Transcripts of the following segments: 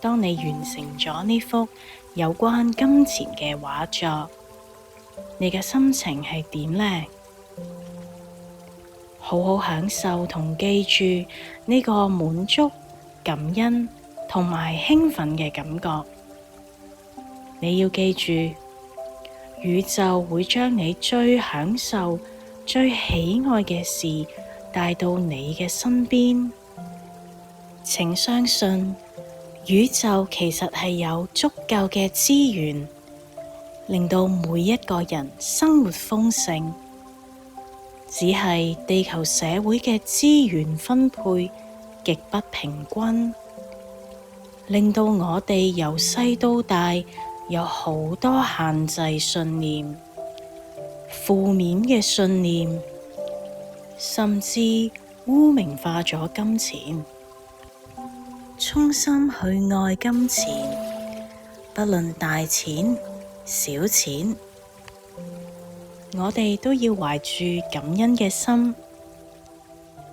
當你完成咗呢幅有關金錢嘅畫作，你嘅心情係點呢？好好享受同記住呢個滿足、感恩同埋興奮嘅感覺。你要記住，宇宙會將你最享受、最喜愛嘅事帶到你嘅身邊。請相信，宇宙其實係有足夠嘅資源，令到每一個人生活豐盛。只係地球社會嘅資源分配極不平均，令到我哋由細到大有好多限制信念、負面嘅信念，甚至污名化咗金錢。衷心去愛金錢，不論大錢、小錢，我哋都要懷住感恩嘅心。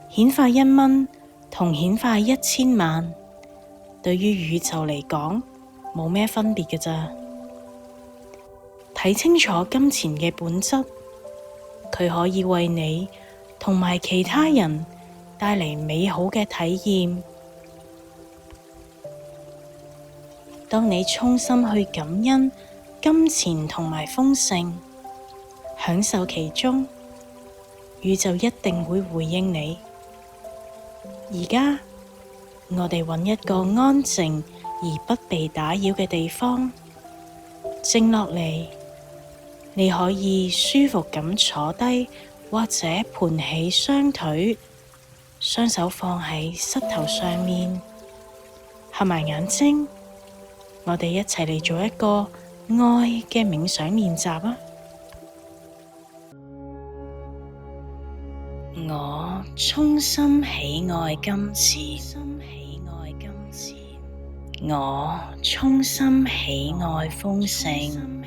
顯化1蚊同顯化1000萬，對於宇宙嚟講冇咩分別嘅咋。睇清楚金錢嘅本質，佢可以為你同埋其他人帶嚟美好嘅體驗。當你衷心去感恩金錢同埋豐盛，享受其中，宇宙一定會回應你。而家，我哋揾一個安靜而不被打擾嘅地方，靜落嚟。你可以舒服咁坐低，或者盤起雙腿，雙手放喺膝頭上面，合埋眼睛。我哋一齊嚟做一個愛嘅冥想練習啊！我衷心喜愛金錢，我衷心喜愛豐盛，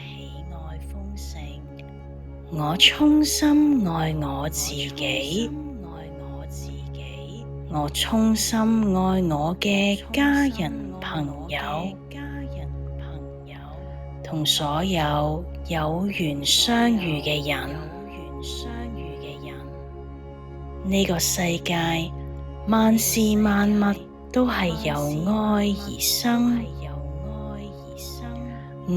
我衷心愛我自己，我衷心愛我嘅家人朋友，同所有有緣相遇嘅人。呢個世界萬事萬物都係由愛而生，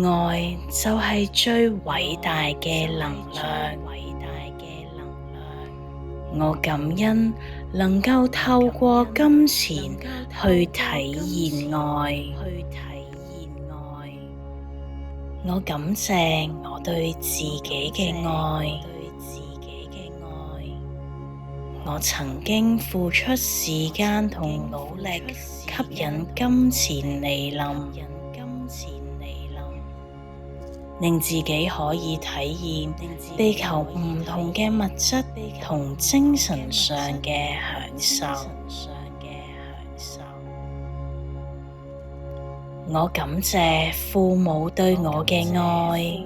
愛就係最偉大嘅能量。我感恩能夠透過金錢去體驗愛。我感謝我對自己嘅愛。我曾經付出時間同努力吸引金錢來臨，令自己可以體驗地球唔同嘅物質同精神上嘅享受。我感謝父母對我嘅愛，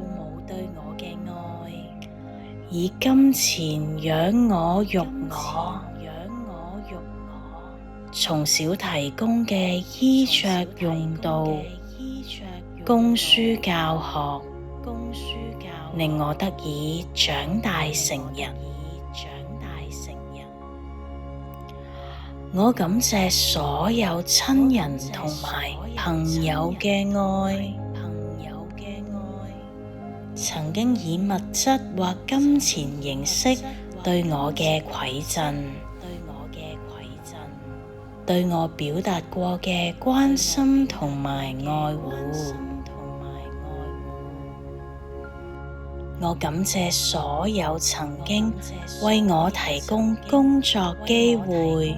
以金錢養我育我，從小提供嘅衣着用度、供書教學，令我得以長大成人。我感謝所有親人同埋朋友嘅愛，曾經以物質或金錢形式對我嘅饋贈，對我表達過嘅關心同埋愛護。我感謝所有曾經為我提供工作機會，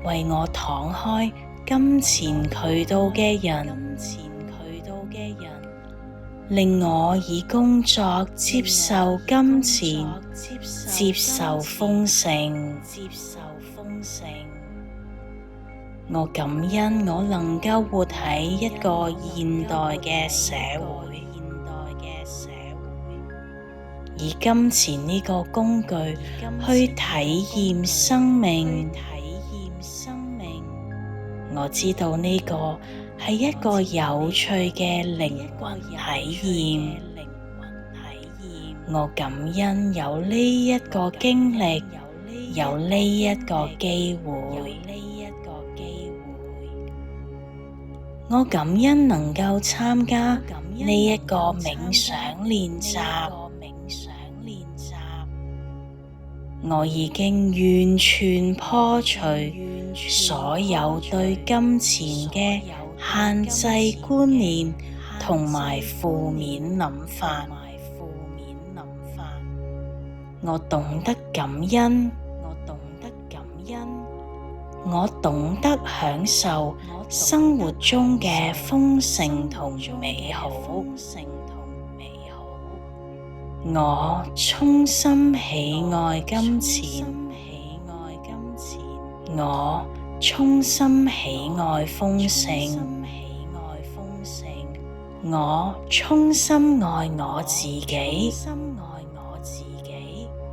為我敞開金錢渠道嘅人，令我以工作接受金錢，接受豐盛。我感恩我能夠活喺一個現代嘅社會，以金錢呢個工具去體驗生命。我知道呢個係一個有趣嘅靈魂體驗。我感恩有呢一個經歷，有呢一個機會。我感恩能夠參加呢一個冥想練習。我已經完全破除所有對金錢嘅限制觀念同埋負面諗法。我懂得感恩，我懂得享受生活中嘅豐盛同美好。我衷心喜愛金錢，我衷心喜愛豐盛，我衷心愛我自己，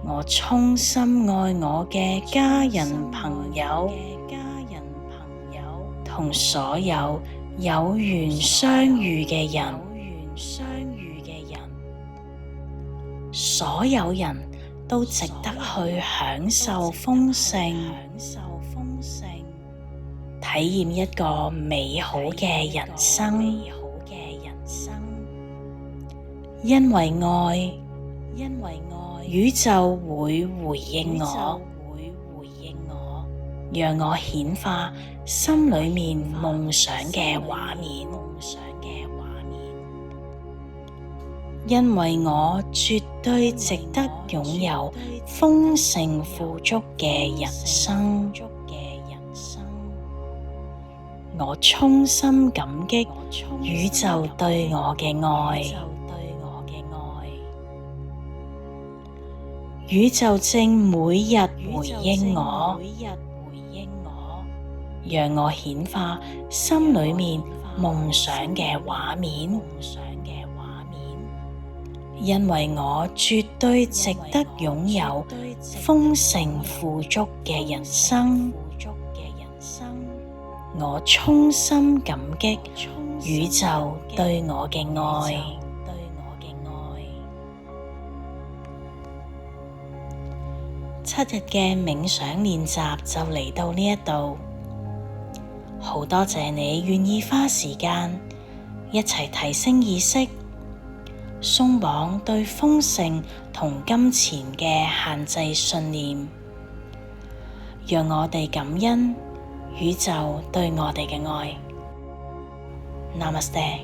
我衷心愛我嘅家人朋友，同所有有緣相遇嘅人。所有人都值得去享受豐盛，體驗一個美好嘅人生。因為愛，宇宙會回應我，讓我顯化心裏面夢想嘅畫面。因為我絕對值得擁有豐盛富足嘅人生。我衷心感激宇宙對我嘅愛。宇宙正每日回應我，讓我顯化心裏面夢想嘅畫面。因為我絕對值得擁有豐盛富足嘅人生。我衷心感激宇宙對我嘅愛。7日嘅冥想練習就嚟到呢一度，好多謝你願意花時間一齊提升意識，鬆綁對豐盛同金錢嘅限制信念，讓我哋感恩宇宙對我哋嘅愛。Namaste。